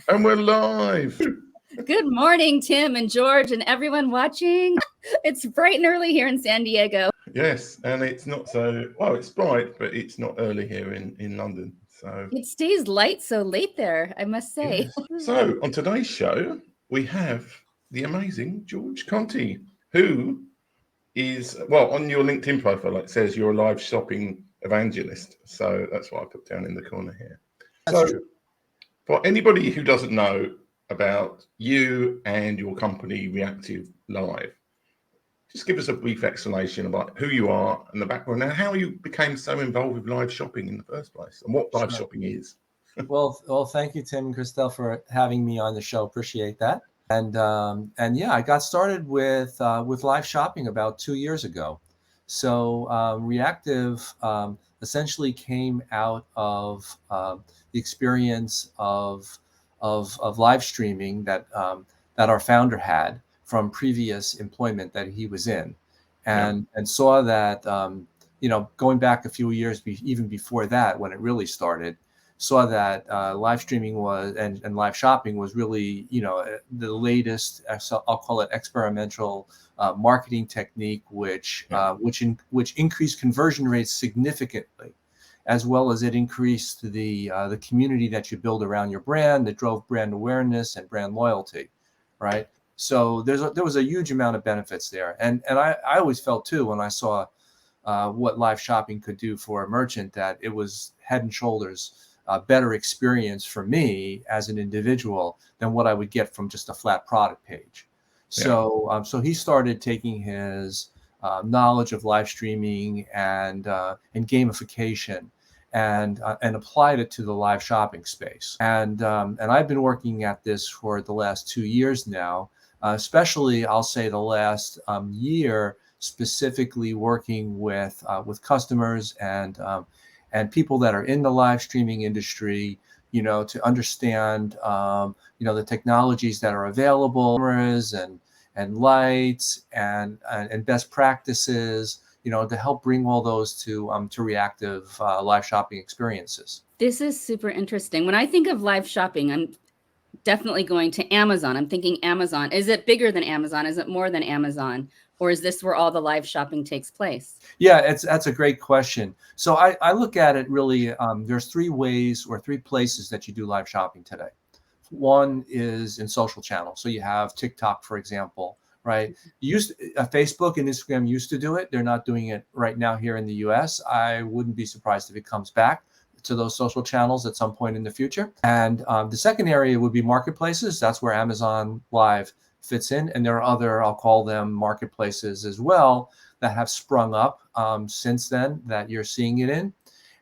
And we're live. Good morning, Tim and George and everyone watching. It's bright and early here in San Diego. Yes, and it's not so, well, it's bright, but it's not early here in London. So, It stays light so late there, I must say. yes. So, on today's show, we have the amazing George Conti, who is, well, on your LinkedIn profile, it says you're a live shopping evangelist. So, that's what I put down in the corner here. That's So, true. for anybody who doesn't know about you and your company, Reactive.live, just give us a brief explanation about who you are and the background and how you became so involved with live shopping in the first place and what live Sure. shopping is. Well, thank you, Tim and Christelle, for having me on the show. Appreciate that. And yeah, I got started with live shopping about 2 years ago. So Reactive essentially came out of the experience of live streaming that our founder had from previous employment that he was in, and saw that going back a few years, even before that, when it really started, saw that live streaming was and live shopping was really the latest, I'll call it experimental marketing technique, which increased conversion rates significantly, as well as it increased the community that you build around your brand, that drove brand awareness and brand loyalty, right? So there was a huge amount of benefits there, and I always felt too, when I saw what live shopping could do for a merchant, that it was head and shoulders better experience for me as an individual than what I would get from just a flat product page. So so he started taking his knowledge of live streaming and gamification and applied it to the live shopping space. And I've been working at this for the last 2 years now, especially I'll say the last year, specifically working with customers and people that are in the live streaming industry, to understand, the technologies that are available, cameras and lights and best practices, to help bring all those to Reactive live shopping experiences. This is super interesting. When I think of live shopping, I'm definitely going to Amazon. I'm thinking Amazon. Is it bigger than Amazon? Is it more than Amazon? Or is this where all the live shopping takes place? Yeah, that's a great question. So I look at it really, there's three ways or three places that you do live shopping today. One is in social channels. So you have TikTok, for example, right? Facebook and Instagram used to do it. They're not doing it right now here in the US. I wouldn't be surprised if it comes back to those social channels at some point in the future. And the second area would be marketplaces. That's where Amazon Live fits in. And there are other, I'll call them marketplaces as well, that have sprung up since then that you're seeing it in.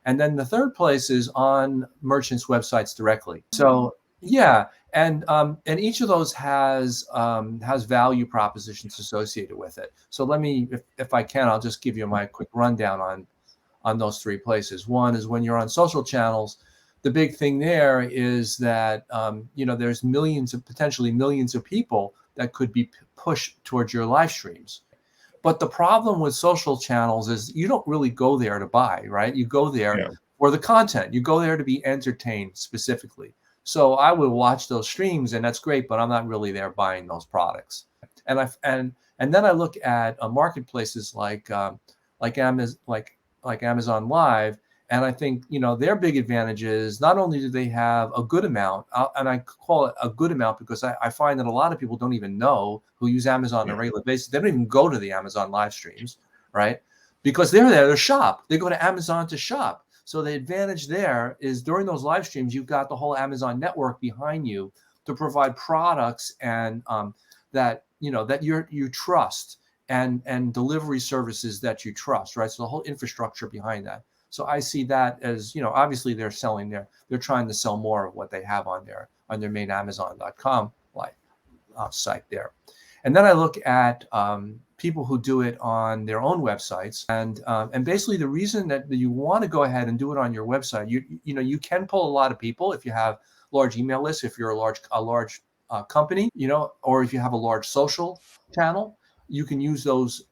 And then the third place is on merchants' websites directly. So yeah, and each of those has value propositions associated with it. So let me, if I can, I'll just give you my quick rundown on those three places. One is when you're on social channels. The big thing there is that there's potentially millions of people that could be pushed towards your live streams. But the problem with social channels is you don't really go there to buy, right? You go there for the content. You go there to be entertained specifically. So I would watch those streams, and that's great, but I'm not really there buying those products. And then I look at marketplaces like Amazon Live, and I think their big advantage is not only do they have a good amount, and I call it a good amount because I find that a lot of people don't even know, who use Amazon on a regular basis. They don't even go to the Amazon live streams, right? Because they're there to shop. They go to Amazon to shop. So the advantage there is during those live streams, you've got the whole Amazon network behind you to provide products and that you trust, and delivery services that you trust, right? So the whole infrastructure behind that. So I see that as, obviously they're trying to sell more of what they have on their main Amazon.com site there. And then I look at people who do it on their own websites, and basically the reason that you want to go ahead and do it on your website, you can pull a lot of people if you have large email lists, if you're a large company, or if you have a large social channel, you can use those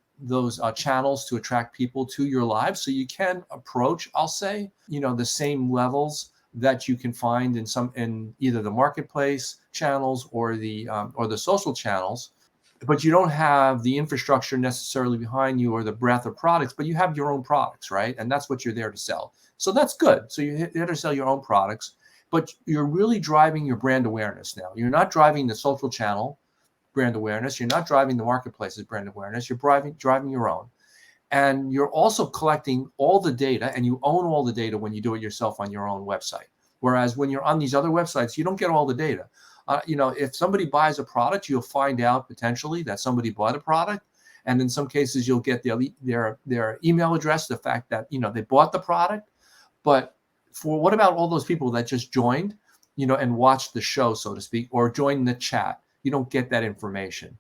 channels to attract people to your live. So you can approach, I'll say, the same levels that you can find in either the marketplace channels or the social channels, but you don't have the infrastructure necessarily behind you or the breadth of products, but you have your own products, right? And that's what you're there to sell. So that's good. So you're there to sell your own products, but you're really driving your brand awareness now. You're not driving the social channel brand awareness. You're not driving the marketplace's brand awareness. You're driving your own. And you're also collecting all the data, and you own all the data when you do it yourself on your own website. Whereas when you're on these other websites, you don't get all the data. If somebody buys a product, you'll find out potentially that somebody bought a product. And in some cases, you'll get their email address, the fact that, they bought the product. But what about all those people that just joined, and watched the show, so to speak, or joined the chat? You don't get that information.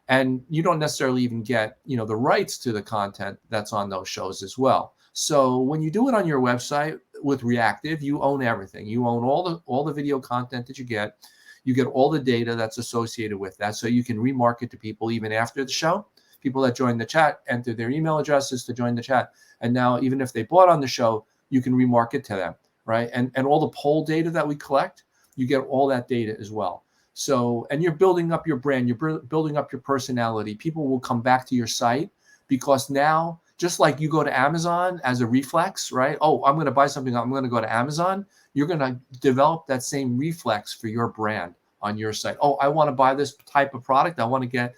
And you don't necessarily even get, the rights to the content that's on those shows as well. So when you do it on your website with Reactive, you own everything. You own all the video content that you get. You get all the data that's associated with that. So you can remarket to people even after the show. People that join the chat enter their email addresses to join the chat. And now, even if they bought on the show, you can remarket to them, right? And all the poll data that we collect, you get all that data as well. So, and you're building up your brand, you're building up your personality. People will come back to your site because now, just like you go to Amazon as a reflex, right? Oh, I'm going to buy something, I'm going to go to Amazon. You're going to develop that same reflex for your brand on your site. Oh, I want to buy this type of product. I want to get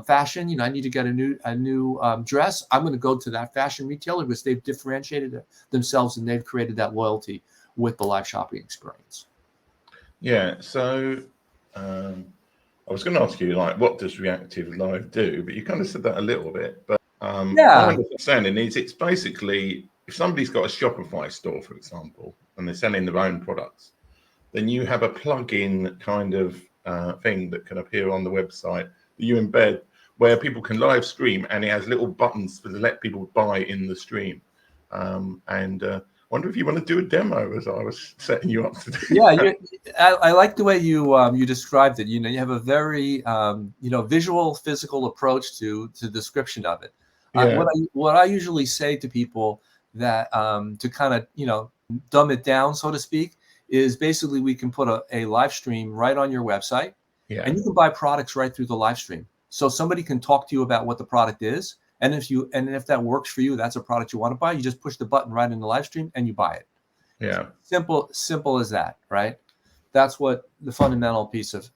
fashion. I need to get a new dress. I'm going to go to that fashion retailer because they've differentiated themselves and they've created that loyalty with the live shopping experience. Yeah. So I was going to ask you, what does Reactive.live do? But you kind of said that a little bit. But my understanding is it's basically, if somebody's got a Shopify store, for example, and they're selling their own products, then you have a plug-in kind of thing that can appear on the website that you embed where people can live stream, and it has little buttons to let people buy in the stream. Wonder if you want to do a demo as I was setting you up to do. Yeah, I like the way you described it. You have a very visual, physical approach to the description of it. Yeah. What I usually say to people that to kind of dumb it down, so to speak, is basically we can put a live stream right on your website, and you can buy products right through the live stream. So somebody can talk to you about what the product is. And if that works for you, that's a product you want to buy, you just push the button right in the live stream and you buy it. Yeah. Simple as that, right? That's what the fundamental piece of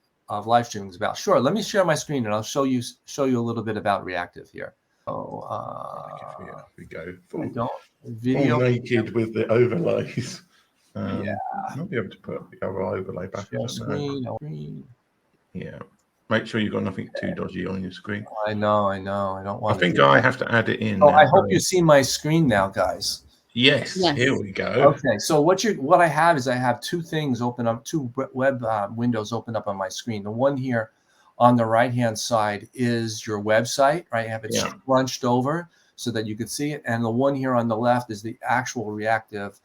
live streaming is about. Sure, let me share my screen and I'll show you a little bit about Reactive here. Here we go. Full naked with the overlays. I'll be able to put the other overlay back. Screen. Yeah. Make sure you've got nothing too dodgy on your screen. I know. I don't want. I think I have to add it in. Oh, I hope you see my screen now, guys. Yes. Here we go. Okay, so what I have is I have two things open up, two web windows open up on my screen. The one here on the right-hand side is your website, right? I have it scrunched over so that you can see it. And the one here on the left is the actual Reactive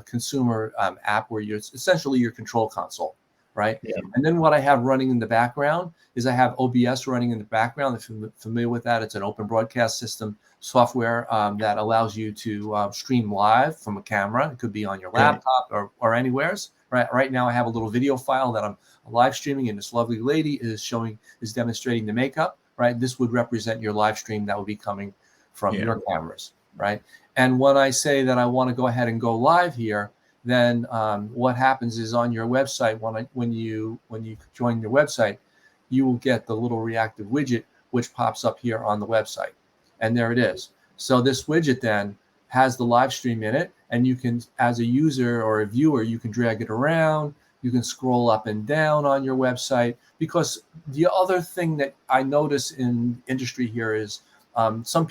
consumer app where you're essentially your control console, right? Yeah. And then what I have running in the background is I have OBS running in the background. If you're familiar with that, it's an open broadcast system software that allows you to stream live from a camera. It could be on your laptop or anywheres. Right now I have a little video file that I'm live streaming, and this lovely lady is demonstrating the makeup, right? This would represent your live stream that would be coming from your cameras, right? And when I say that I want to go ahead and go live here, then what happens is on your website, when you join your website, you will get the little Reactive widget, which pops up here on the website. And there it is. So this widget then has the live stream in it, and you can, as a user or a viewer, you can drag it around. You can scroll up and down on your website, because the other thing that I notice in industry here is some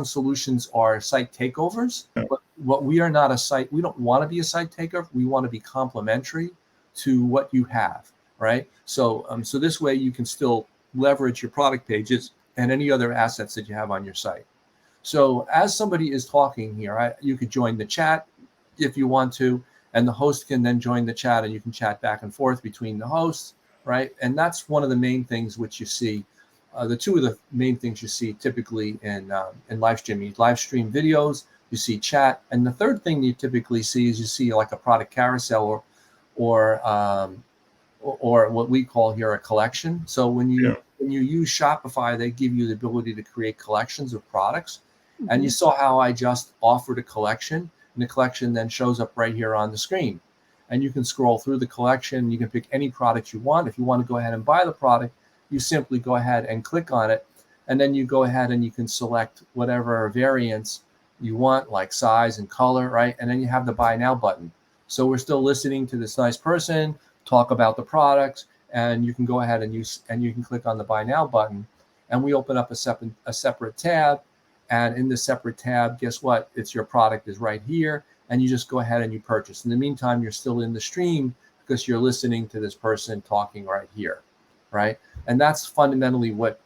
solutions are site takeovers, but what we are not a site. We don't want to be a site takeover. We want to be complementary to what you have, right? So this way you can still leverage your product pages and any other assets that you have on your site. So as somebody is talking here, you could join the chat if you want to, and the host can then join the chat, and you can chat back and forth between the hosts, right? And that's one of the main things which you see. The two of the main things you see typically in live streaming. Live stream videos you see chat. And the third thing you typically see is you see like a product carousel or what we call here a collection. So when you use Shopify, they give you the ability to create collections of products. Mm-hmm. And you saw how I just offered a collection, and the collection then shows up right here on the screen. And you can scroll through the collection. You can pick any product you want. If you want to go ahead and buy the product, you simply go ahead and click on it. And then you go ahead and you can select whatever variants you want, like size and color, right? And then you have the buy now button. So we're still listening to this nice person talk about the products, and you can go ahead and you can click on the buy now button, and we open up a separate tab. And in this separate tab, guess what? It's your product is right here, and you just go ahead and you purchase. In the meantime, you're still in the stream because you're listening to this person talking right here, right? And that's fundamentally what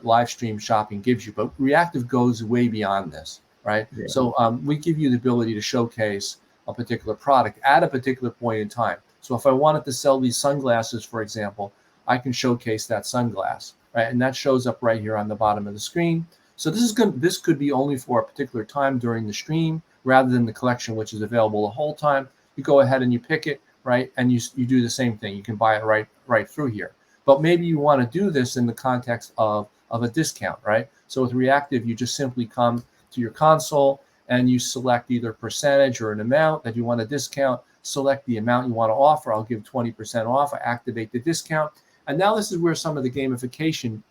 live stream shopping gives you. But Reactive goes way beyond this, right? Yeah. So we give you the ability to showcase a particular product at a particular point in time. So if I wanted to sell these sunglasses, for example, I can showcase that sunglass, right? And that shows up right here on the bottom of the screen. So this could be only for a particular time during the stream rather than the collection, which is available the whole time. You go ahead and you pick it, right? And you do the same thing. You can buy it right through here. But maybe you want to do this in the context of a discount, right? So with Reactive, you just simply come to your console and you select either percentage or an amount that you want to discount. Select the amount you want to offer. I'll give 20% off. I activate the discount. And now this is where some of the gamification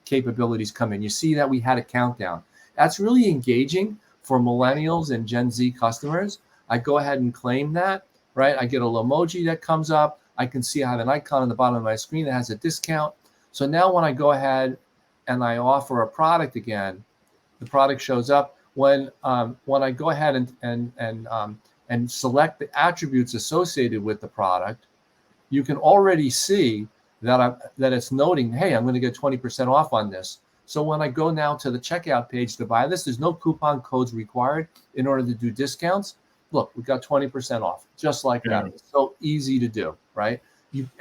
capabilities come in. You see that we had a countdown. That's really engaging for millennials and Gen Z customers. I go ahead and claim that, right? I get a little emoji that comes up. I can see I have an icon on the bottom of my screen that has a discount. So now when I go ahead and I offer a product again, the product shows up. When I go ahead and select the attributes associated with the product, you can already see that it's noting, hey, I'm going to get 20% off on this. So when I go now to the checkout page to buy this, there's no coupon codes required in order to do discounts. Look, we got 20% off, just like that. It's so easy to do, right?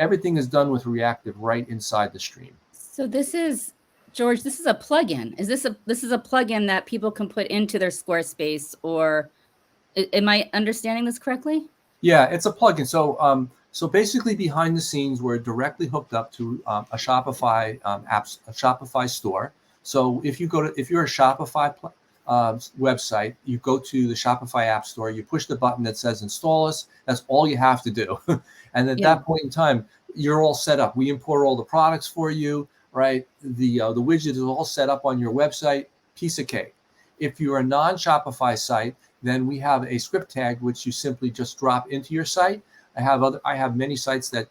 Everything is done with Reactive right inside the stream. So this is, George, this is a plugin. This is a plugin that people can put into their Squarespace, or am I understanding this correctly? Yeah, it's a plugin. So basically behind the scenes, we're directly hooked up to a Shopify a Shopify store. So if you're a Shopify website, you go to the Shopify app store, you push the button that says install us. That's all you have to do. And at that point in time, you're all set up. We import all the products for you, right? The widget is all set up on your website, piece of cake. If you're a non-Shopify site, then we have a script tag, which you simply just drop into your site. I have many sites that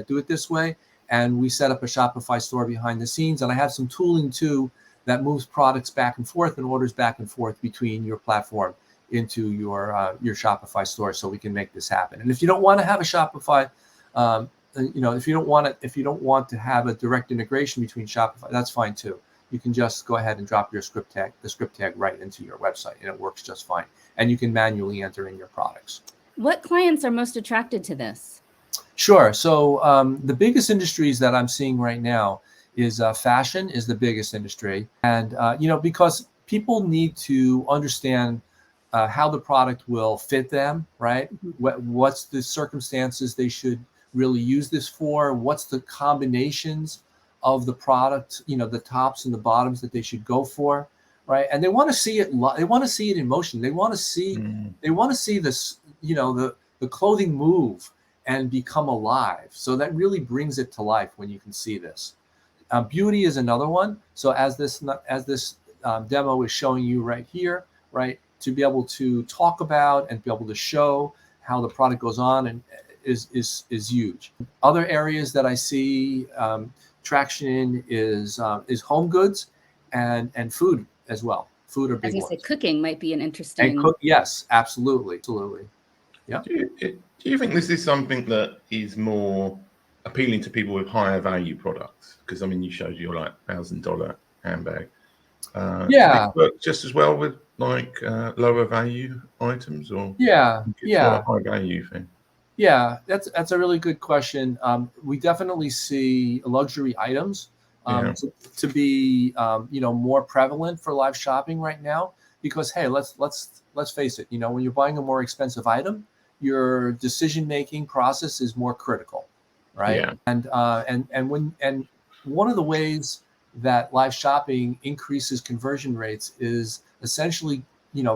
do it this way, and we set up a Shopify store behind the scenes. And I have some tooling too that moves products back and forth and orders back and forth between your platform into your Shopify store, so we can make this happen. And if you don't want to have a Shopify, if you don't want to have a direct integration between Shopify, that's fine too. You can just go ahead and drop the script tag right into your website, and it works just fine. And you can manually enter in your products. What clients are most attracted to this? Sure. So the biggest industries that I'm seeing right now is fashion is the biggest industry. And, because people need to understand how the product will fit them, right? Mm-hmm. What's the circumstances they should really use this for? What's the combinations of the product, the tops and the bottoms that they should go for, right? And they want to see it. They want to see it in motion. They want to see. They want to see this, the clothing move and become alive. So that really brings it to life when you can see this. Beauty is another one. So as this demo is showing you right here, right, to be able to talk about and be able to show how the product goes on and is huge. Other areas that I see traction in is home goods and food as well. Food are big ones. Say cooking might be an interesting. Yes, absolutely. Yeah. Do you think this is something that is more appealing to people with higher value products? Because you showed your $1,000 handbag. Does it work just as well with lower value items, or a high value thing? Yeah, that's a really good question. We definitely see luxury items to be more prevalent for live shopping right now. because hey, let's face it, when you're buying a more expensive item, your decision-making process is more critical, right? Yeah. And one of the ways that live shopping increases conversion rates is essentially,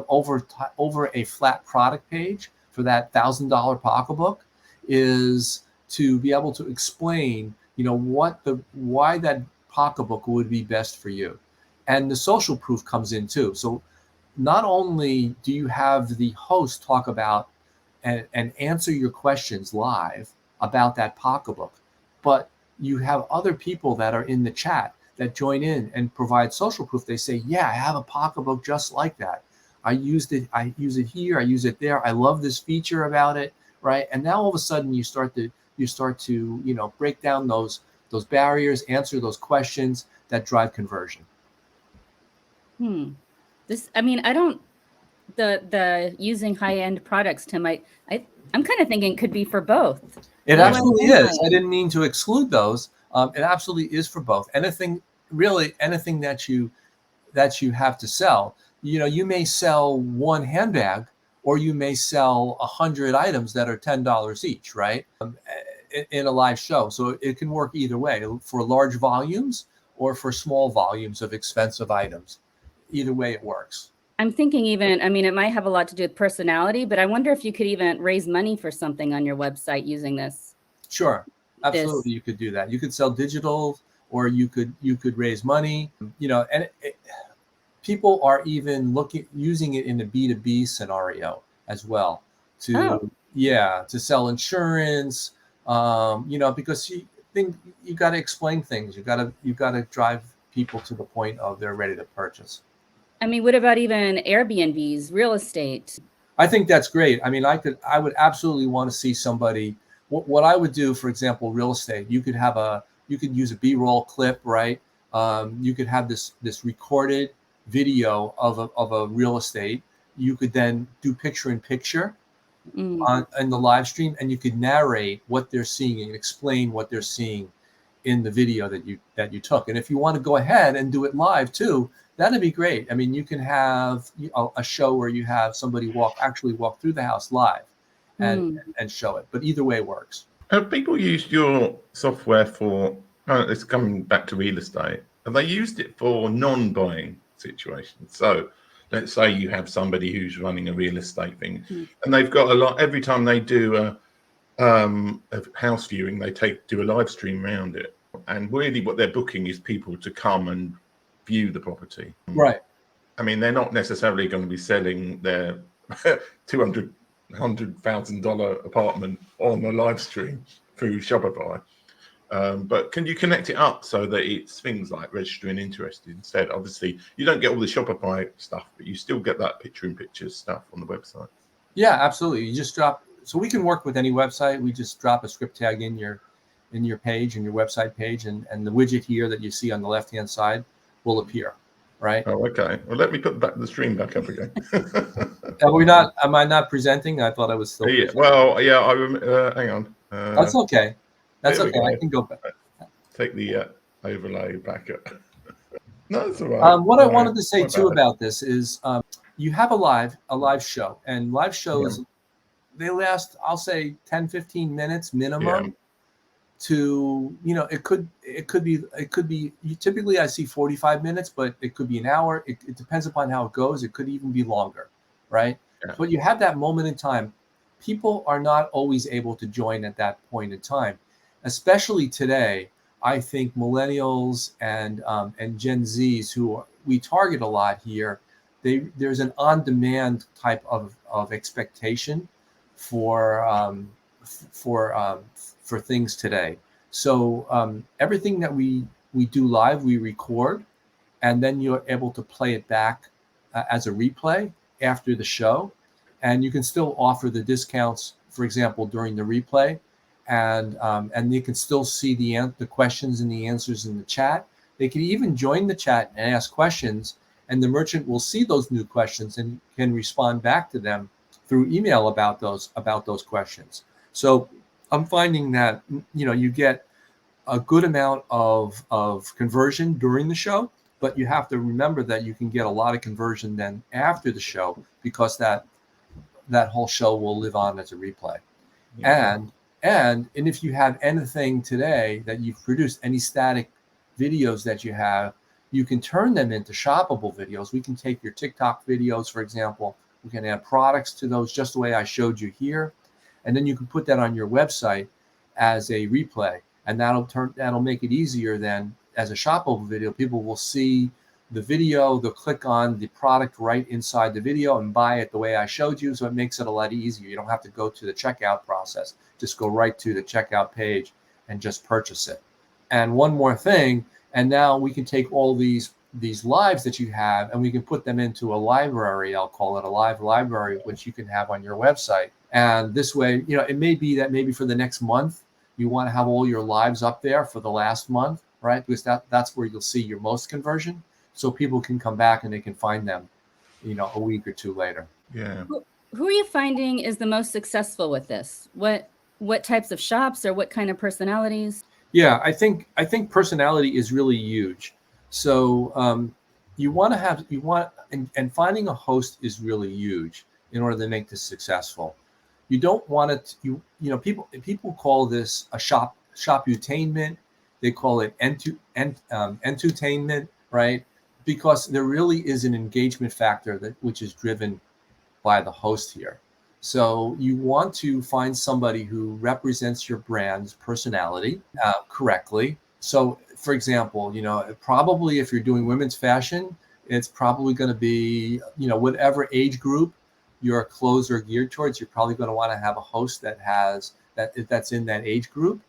over a flat product page for that $1,000 pocketbook, is to be able to explain, why that pocketbook would be best for you. And the social proof comes in too. So not only do you have the host talk about and answer your questions live about that pocketbook, but you have other people that are in the chat that join in and provide social proof. They say, yeah, I have a pocketbook just like that. I use it here, I use it there. I love this feature about it, right? And now all of a sudden you start to break down those barriers, answer those questions that drive conversion. I don't, the using high-end products, Tim, I'm kind of thinking it could be for both. It Low-end absolutely and is. high-end. I didn't mean to exclude those. It absolutely is for both. Anything that you have to sell. You may sell one handbag, or you may sell 100 items that are $10 each, right? In a live show. So it can work either way, for large volumes or for small volumes of expensive items. Either way it works. I'm thinking it might have a lot to do with personality, but I wonder if you could even raise money for something on your website using this. Sure. Absolutely. You could do that. You could sell digital, or you could raise money, and people are even using it in a B2B scenario as well to sell insurance, because you got to explain things. You got to drive people to the point of they're ready to purchase. What about even Airbnbs, real estate? I think that's great. I would absolutely want to see somebody. What I would do, for example, real estate. You could use a B-roll clip, right? You could have this recorded video of a real estate. You could then do picture-in-picture in the live stream, and you could narrate what they're seeing and explain what they're seeing in the video that you took. And if you want to go ahead and do it live too, that'd be great. You can have a show where you have somebody walk through the house live and show it. But either way works. Have people used your software for, it's coming back to real estate, have they used it for non-buying situations? So let's say you have somebody who's running a real estate thing, and they've got every time they do a house viewing, they do a live stream around it. And really what they're booking is people to come and view the property. Right. They're not necessarily going to be selling their $100,000 apartment on a live stream through Shopify. But can you connect it up so that it's things like registering interest instead? Obviously, you don't get all the Shopify stuff, but you still get that picture-in-picture stuff on the website. Yeah, absolutely. You just so we can work with any website. We just drop a script tag in your page, in your website page, and the widget here that you see on the left-hand side will appear, right? Oh, okay. Well, let me put the stream back up again. Am I not presenting? I thought I was still. Yeah. Well, yeah. Hang on. That's okay. That's okay. I can go back. Take the overlay back up. No, it's all right. What I wanted to say too about this is, you have a live show, and live shows, they last, I'll say 10, 15 minutes minimum. To it could be typically I see 45 minutes, but it could be an hour. It depends upon how it goes. It could even be longer, right? But you have that moment in time. People are not always able to join at that point in time, especially today. I think millennials and Gen Zs, who we target a lot here, there's an on-demand type of expectation for things today. So everything that we do live, we record, and then you're able to play it back as a replay after the show. And you can still offer the discounts, for example, during the replay. And you can still see the questions and the answers in the chat. They can even join the chat and ask questions, and the merchant will see those new questions and can respond back to them through email about those questions. So I'm finding that you get a good amount of conversion during the show, but you have to remember that you can get a lot of conversion then after the show, because that whole show will live on as a replay. Yeah. And if you have anything today that you've produced, any static videos that you have, you can turn them into shoppable videos. We can take your TikTok videos, for example. We can add products to those just the way I showed you here. And then you can put that on your website as a replay. And that'll make it easier than as a shoppable video. People will see the video, they'll click on the product right inside the video and buy it the way I showed you. So it makes it a lot easier. You don't have to go to the checkout process. Just go right to the checkout page and just purchase it. And one more thing, and now we can take all these lives that you have and we can put them into a library. I'll call it a live library, which you can have on your website. And this way, it may be that maybe for the next month, you want to have all your lives up there for the last month, right? Because that's where you'll see your most conversion. So people can come back and they can find them, a week or two later. Yeah. Who are you finding is the most successful with this? What types of shops or what kind of personalities? Yeah, I think personality is really huge. So and finding a host is really huge in order to make this successful. You don't want it. People call this a shoputainment. They call it entertainment, right? Because there really is an engagement factor which is driven by the host here. So you want to find somebody who represents your brand's personality correctly. So, for example, probably if you're doing women's fashion, it's probably going to be, whatever age group your clothes are geared towards. You're probably going to want to have a host that's in that age group,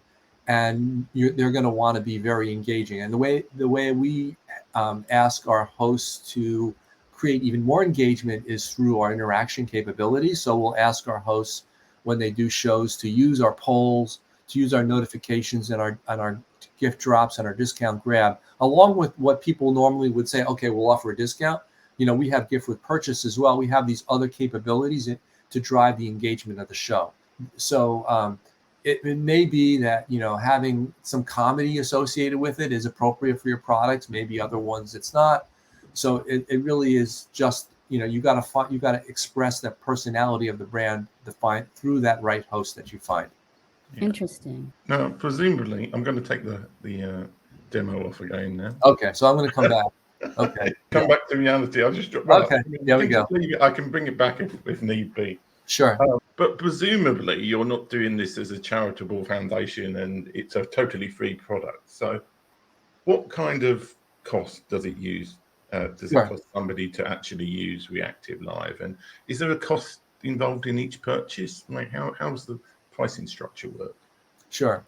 and they're going to want to be very engaging. And the way we ask our hosts to create even more engagement is through our interaction capabilities. So we'll ask our hosts when they do shows to use our polls, to use our notifications and our gift drops and our discount grab, along with what people normally would say, okay, we'll offer a discount. We have gift with purchase as well. We have these other capabilities to drive the engagement of the show. So it may be that, having some comedy associated with it is appropriate for your products, maybe other ones it's not. So it really is just, you got to express that personality of the brand defined through that right host that you find. Yeah. Interesting. Now, presumably, I'm going to take the demo off again now. Okay, so I'm going to come back. Okay. Come back to reality. I'll just Okay. There we go. I can bring it back if need be. Sure. But presumably, you're not doing this as a charitable foundation, and it's a totally free product. So, what kind of cost does it use? Does it cost somebody to actually use Reactive.live? And is there a cost involved in each purchase? Like, how does the pricing structure work? Sure.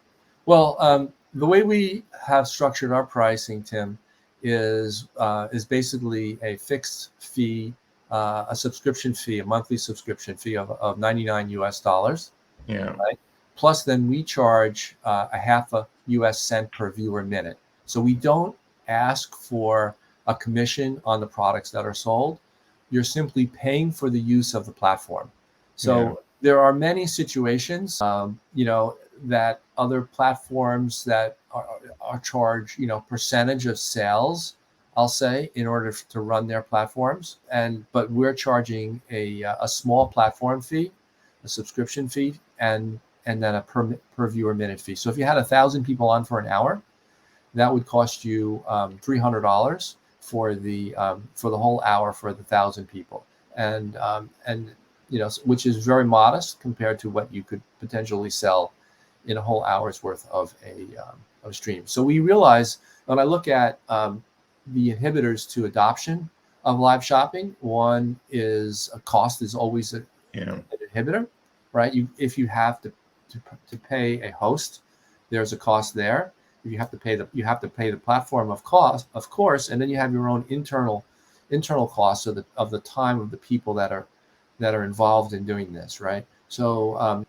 Well, the way we have structured our pricing, Tim, is basically a fixed fee, a subscription fee, a monthly subscription fee of $99 US. Yeah. Right. Plus, then we charge a half a US cent per viewer minute. So we don't ask for a commission on the products that are sold. You're simply paying for the use of the platform. So there are many situations, that other platforms that are charged, percentage of sales, I'll say, in order to run their platforms. But we're charging a small platform fee, a subscription fee, and then a per viewer minute fee. So if you had 1,000 people on for an hour, that would cost you $300 for the whole hour for the 1,000 people, and which is very modest compared to what you could potentially sell in a whole hour's worth of a stream. So we realize when I look at the inhibitors to adoption of live shopping, one is a cost is always an inhibitor, right? If you have to pay a host, there's a cost there. You have to pay the platform of course, and then you have your own internal costs of the time of the people that are involved in doing this, right? So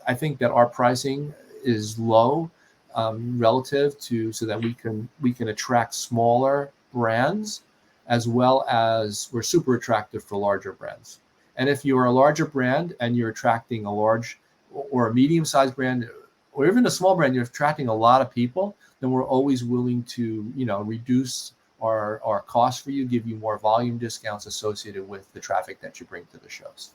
I think that our pricing is low relative to so that we can attract smaller brands, as well as we're super attractive for larger brands. And if you are a larger brand and you're attracting a large or a medium-sized brand, or even a small brand, you're attracting a lot of people, then we're always willing to, reduce our cost for you, give you more volume discounts associated with the traffic that you bring to the shows.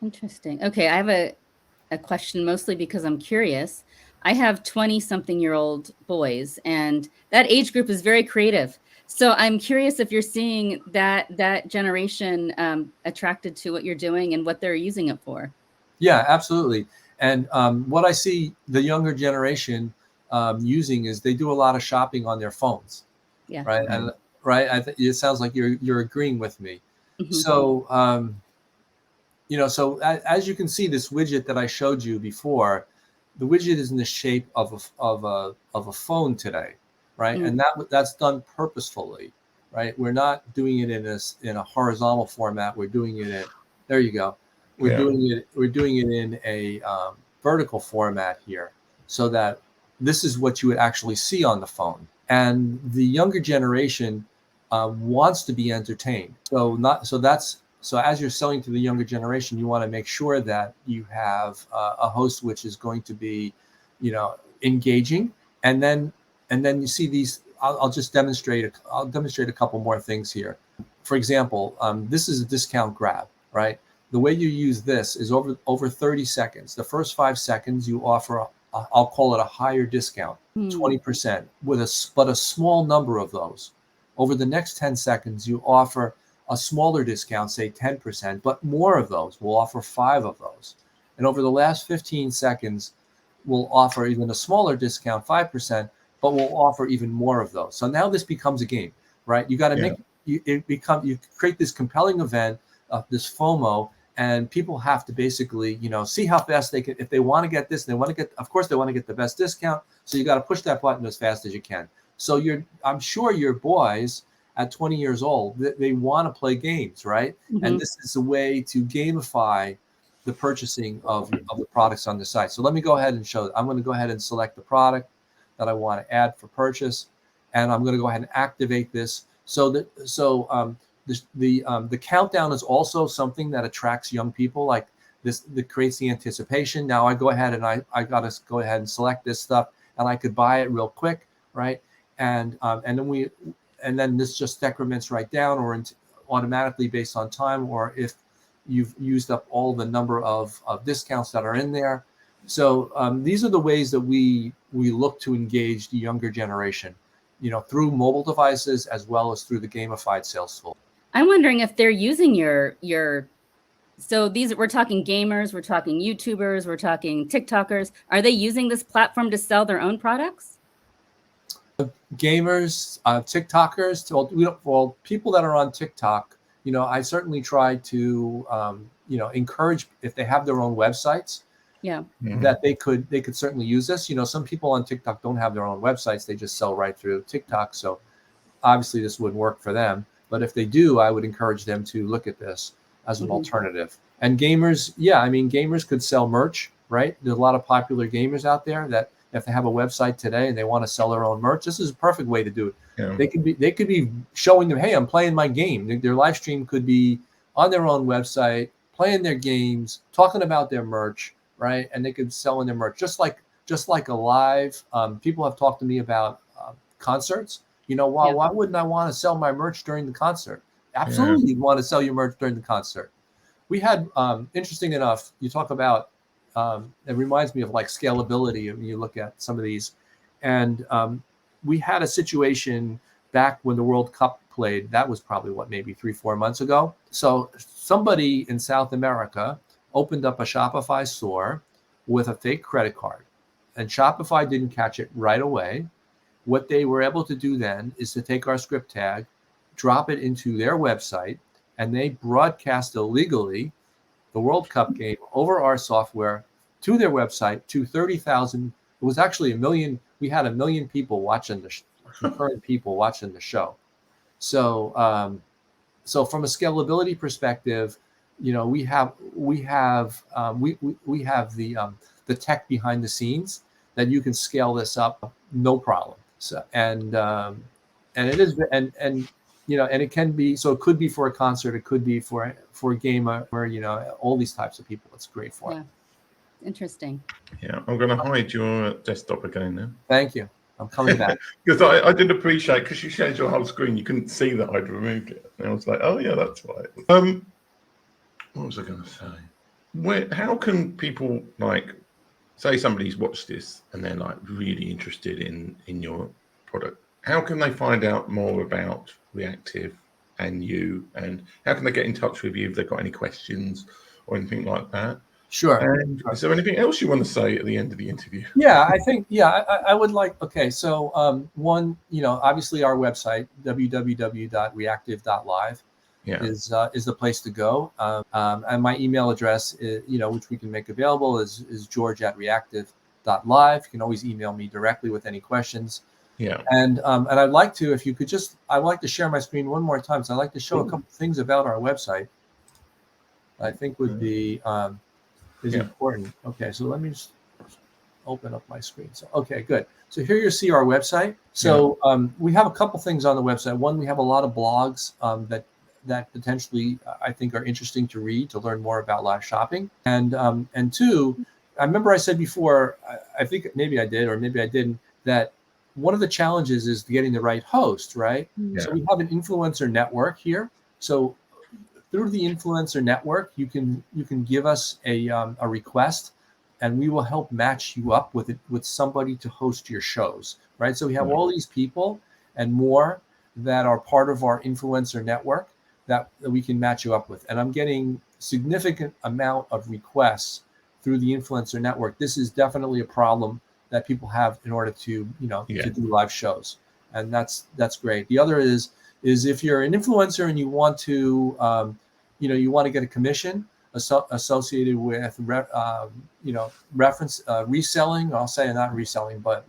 Interesting. Okay, I have a question mostly because I'm curious. I have 20-something-year-old boys, and that age group is very creative. So I'm curious if you're seeing that generation attracted to what you're doing and what they're using it for. Yeah, absolutely. And what I see the younger generation using is they do a lot of shopping on their phones, Yeah. right? Mhm. And right, it sounds like you're agreeing with me. Mhm. So so as you can see, this widget that I showed you before, the widget is in the shape of a phone today, right? Mm. And that's done purposefully, right? We're not doing it in a horizontal format. We're doing it in, there you go. We're doing it in a vertical format here, so that this is what you would actually see on the phone. And the younger generation wants to be entertained. So as you're selling to the younger generation, you want to make sure that you have a host which is going to be, engaging, and then you see these. I'll just demonstrate. I'll demonstrate a couple more things here. For example, this is a discount grab, right? The way you use this is over 30 seconds. The first 5 seconds you offer, I'll call it a higher discount, 20%, but a small number of those. Over the next 10 seconds, you offer a smaller discount, say 10%, but more of those. We'll offer 5 of those. And over the last 15 seconds, we'll offer even a smaller discount, 5%, but we'll offer even more of those. So now this becomes a game, right? You got to you create this compelling event, this FOMO, and people have to basically, see how fast they can. If they want to get this, of course they want to get the best discount. So you got to push that button as fast as you can. So I'm sure your boys at 20 years old, they want to play games, right? Mm-hmm. And this is a way to gamify the purchasing of the products on the site. So let me go ahead and show. I'm going to go ahead and select the product that I want to add for purchase, and I'm going to go ahead and activate this. The countdown is also something that attracts young people, like this, that creates the anticipation. Now I go ahead and I got to go ahead and select this stuff, and I could buy it real quick, right? And then this just decrements right down, or automatically based on time, or if you've used up all the number of discounts that are in there. So these are the ways that we look to engage the younger generation, through mobile devices as well as through the gamified sales tool. I'm wondering if they're using your. So we're talking gamers, we're talking YouTubers, we're talking TikTokers. Are they using this platform to sell their own products? Gamers, TikTokers, well, people that are on TikTok, I certainly try to, encourage, if they have their own websites, that they could certainly use this. Some people on TikTok don't have their own websites; they just sell right through TikTok. So obviously, this wouldn't work for them. But if they do, I would encourage them to look at this as an alternative. And gamers, gamers could sell merch, right? There's a lot of popular gamers out there that, if they have a website today and they want to sell their own merch, this is a perfect way to do it. Yeah. They could be showing them, hey, I'm playing my game. Their live stream could be on their own website, playing their games, talking about their merch, right? And they could sell in their merch, just like a live. People have talked to me about concerts. Why wouldn't I want to sell my merch during the concert? Absolutely, want to sell your merch during the concert. We had, interesting enough, you talk about, it reminds me of like scalability when you look at some of these. And we had a situation back when the World Cup played. That was probably maybe 3-4 months ago. So somebody in South America opened up a Shopify store with a fake credit card, and Shopify didn't catch it right away. What they were able to do then is to take our script tag, drop it into their website, and they broadcast illegally the World Cup game over our software to their website to 30,000. It was actually 1 million. We had 1 million people watching concurrent people watching the show. So from a scalability perspective, we have the tech behind the scenes that you can scale this up, no problem. So and it is and it can be, so it could be for a concert, it could be for a game, where all these types of people it's great for. Yeah, interesting. Yeah, I'm going to hide your desktop again now. Thank you. I'm coming back. Because I did appreciate, because you shared your whole screen, you couldn't see that I'd removed it. And I was like, oh yeah, that's right. What was I going to say? How can people, like, say somebody's watched this and they're like really interested in your product? How can they find out more about Reactive and you, and how can they get in touch with you if they've got any questions or anything like that? Sure. And is there anything else you want to say at the end of the interview? Yeah, I think, I would like, okay, so one, obviously our website, www.reactive.live, is the place to go. And my email address, which we can make available, is george@reactive.live. You can always email me directly with any questions. Yeah. And I'd like to, if you could I'd like to share my screen one more time. So I'd like to show a couple things about our website I think would be is important. Okay, so let me just open up my screen. So, okay, good. So here you see our website. So we have a couple things on the website. One, we have a lot of blogs that potentially I think are interesting to read to learn more about live shopping. And two, I remember I said before, I think maybe I did or maybe I didn't, that one of the challenges is getting the right host, right? Yeah. So we have an influencer network here. So through the influencer network, you can give us a request, and we will help match you up with somebody to host your shows, right? So we have all these people and more that are part of our influencer network that we can match you up with. And I'm getting significant amount of requests through the influencer network. This is definitely a problem that people have in order to to do live shows, and that's great. The other is if you're an influencer and you want to get a commission associated with reselling. I'll say not reselling, but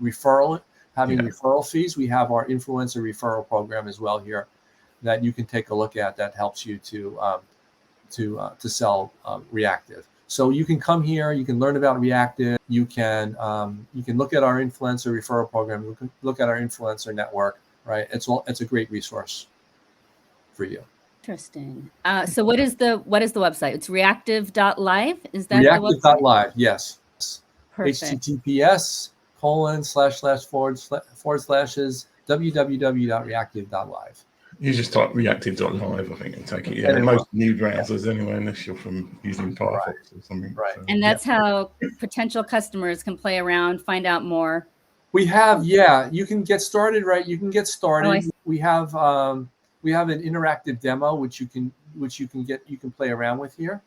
having referral fees. We have our influencer referral program as well here that you can take a look at. That helps you to sell Reactive. So you can come here, you can learn about Reactive, you can look at our influencer referral program, you can look at our influencer network, right? It's a great resource for you. Interesting. So what is the website? It's reactive.live. Is that Reactive.live? Yes. Perfect. https://// www.reactive.live. You just type reactive.live, I think, and take it. Yeah, most new browsers anyway, unless you're from using Firefox or something. Right. So, and that's how potential customers can play around, find out more. We have, you can get started, right? You can get started. We have an interactive demo which you can play around with here,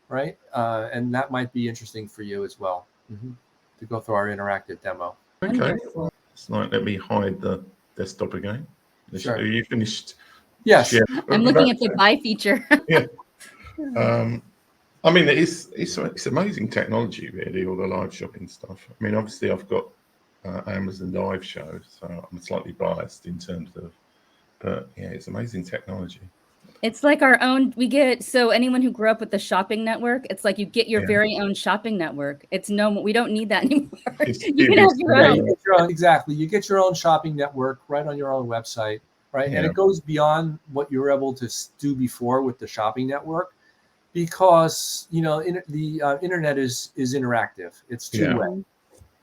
right? And that might be interesting for you as well to go through our interactive demo. Okay. It's like, let me hide the desktop again. Sure. Are you finished? Yes. Yeah. I'm looking at the buy feature. Yeah. I mean, it's amazing technology, really, all the live shopping stuff. I mean, obviously, I've got Amazon Live show, so I'm slightly biased in terms of, but yeah, it's amazing technology. It's like our own. So anyone who grew up with the shopping network, it's like you get your very own shopping network. We don't need that anymore. You can have your own. Exactly. You get your own shopping network right on your own website, right? Yeah. And it goes beyond what you were able to do before with the shopping network, because the internet is interactive. It's two-way,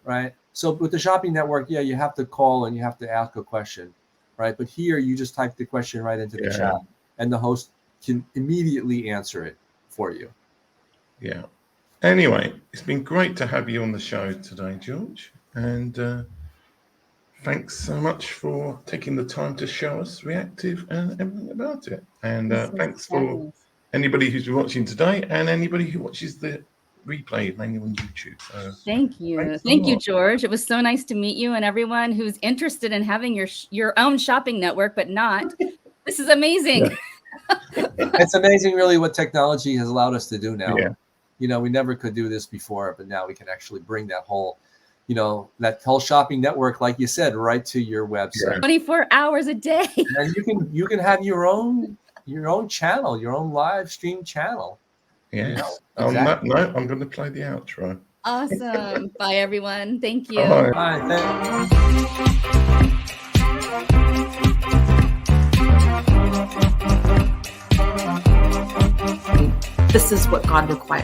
right? So with the shopping network, you have to call and you have to ask a question, right? But here you just type the question right into the chat, and the host can immediately answer it for you. Yeah. Anyway, it's been great to have you on the show today, George. And thanks so much for taking the time to show us Reactive and everything about it. And thanks for anybody who's been watching today and anybody who watches the replay, mainly on YouTube. So thank you. Thank you, George. It was so nice to meet you, and everyone who's interested in having your own shopping network, but not. This is amazing. Yeah. It's amazing, really, what technology has allowed us to do now. Yeah. We never could do this before, but now we can actually bring that whole shopping network, like you said, right to your website. 24 hours a day. And you can have your own channel, your own live stream channel. Yes. On that note, I'm going to play the outro. Awesome. Bye, everyone. Thank you. Bye. This is what God requires.